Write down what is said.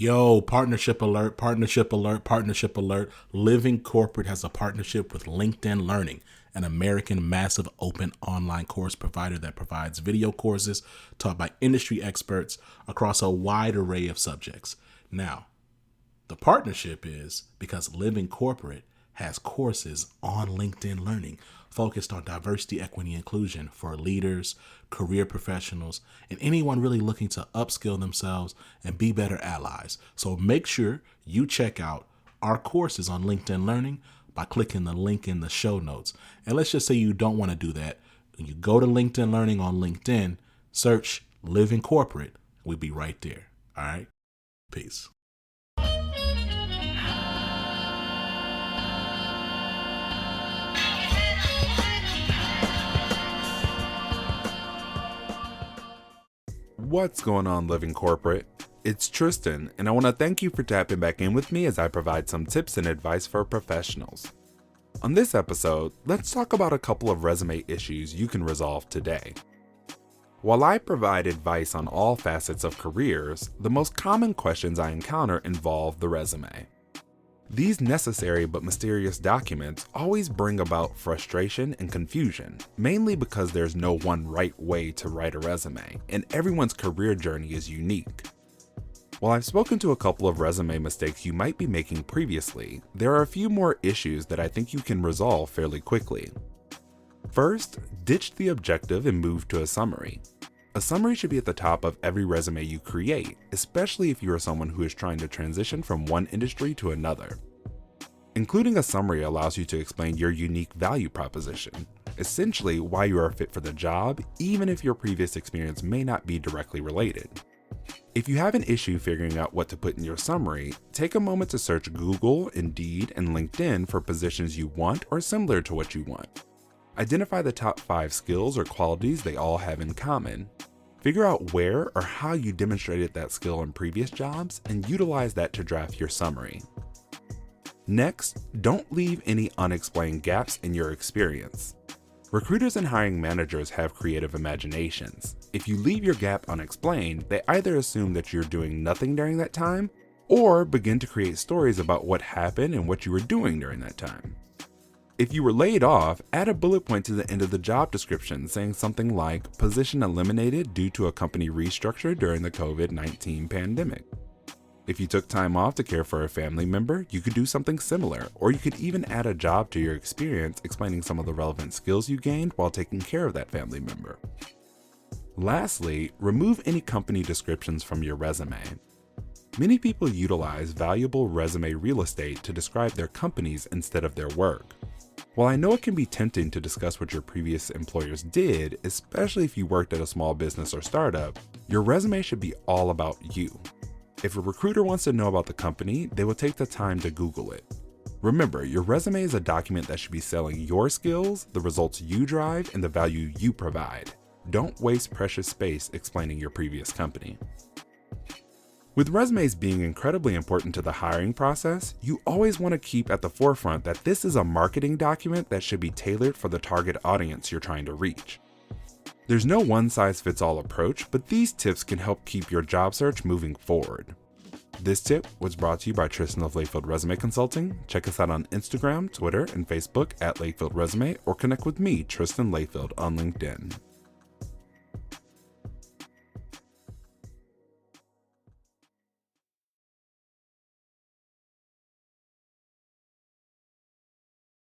Yo, partnership alert, partnership alert, partnership alert. Living Corporate has a partnership with LinkedIn Learning, an American massive open online course provider that provides video courses taught by industry experts across a wide array of subjects. Now, the partnership is because Living Corporate has courses on LinkedIn Learning focused on diversity, equity, inclusion for leaders, career professionals, and anyone really looking to upskill themselves and be better allies. So make sure you check out our courses on LinkedIn Learning by clicking the link in the show notes. And let's just say you don't want to do that. When you go to LinkedIn Learning on LinkedIn, search Living Corporate. We'll be right there. All right? Peace. What's going on, Living Corporate? It's Tristan, and I want to thank you for tapping back in with me as I provide some tips and advice for professionals. On this episode, let's talk about a couple of resume issues you can resolve today. While I provide advice on all facets of careers, the most common questions I encounter involve the resume. These necessary but mysterious documents always bring about frustration and confusion, mainly because there's no one right way to write a resume, and everyone's career journey is unique. While I've spoken to a couple of resume mistakes you might be making previously, there are a few more issues that I think you can resolve fairly quickly. First, ditch the objective and move to a summary. A summary should be at the top of every resume you create, especially if you are someone who is trying to transition from one industry to another. Including a summary allows you to explain your unique value proposition, essentially why you are fit for the job, even if your previous experience may not be directly related. If you have an issue figuring out what to put in your summary, take a moment to search Google, Indeed, and LinkedIn for positions you want or similar to what you want. Identify the top 5 skills or qualities they all have in common. Figure out where or how you demonstrated that skill in previous jobs and utilize that to draft your summary. Next, don't leave any unexplained gaps in your experience. Recruiters and hiring managers have creative imaginations. If you leave your gap unexplained, they either assume that you're doing nothing during that time or begin to create stories about what happened and what you were doing during that time. If you were laid off, add a bullet point to the end of the job description saying something like, position eliminated due to a company restructure during the COVID-19 pandemic. If you took time off to care for a family member, you could do something similar, or you could even add a job to your experience explaining some of the relevant skills you gained while taking care of that family member. Lastly, remove any company descriptions from your resume. Many people utilize valuable resume real estate to describe their companies instead of their work. While I know it can be tempting to discuss what your previous employers did, especially if you worked at a small business or startup, your resume should be all about you. If a recruiter wants to know about the company, they will take the time to Google it. Remember, your resume is a document that should be selling your skills, the results you drive, and the value you provide. Don't waste precious space explaining your previous company. With resumes being incredibly important to the hiring process, you always want to keep at the forefront that this is a marketing document that should be tailored for the target audience you're trying to reach. There's no one-size-fits-all approach, but these tips can help keep your job search moving forward. This tip was brought to you by Tristan of Layfield Resume Consulting. Check us out on Instagram, Twitter, and Facebook at Layfield Resume, or connect with me, Tristan Layfield, on LinkedIn.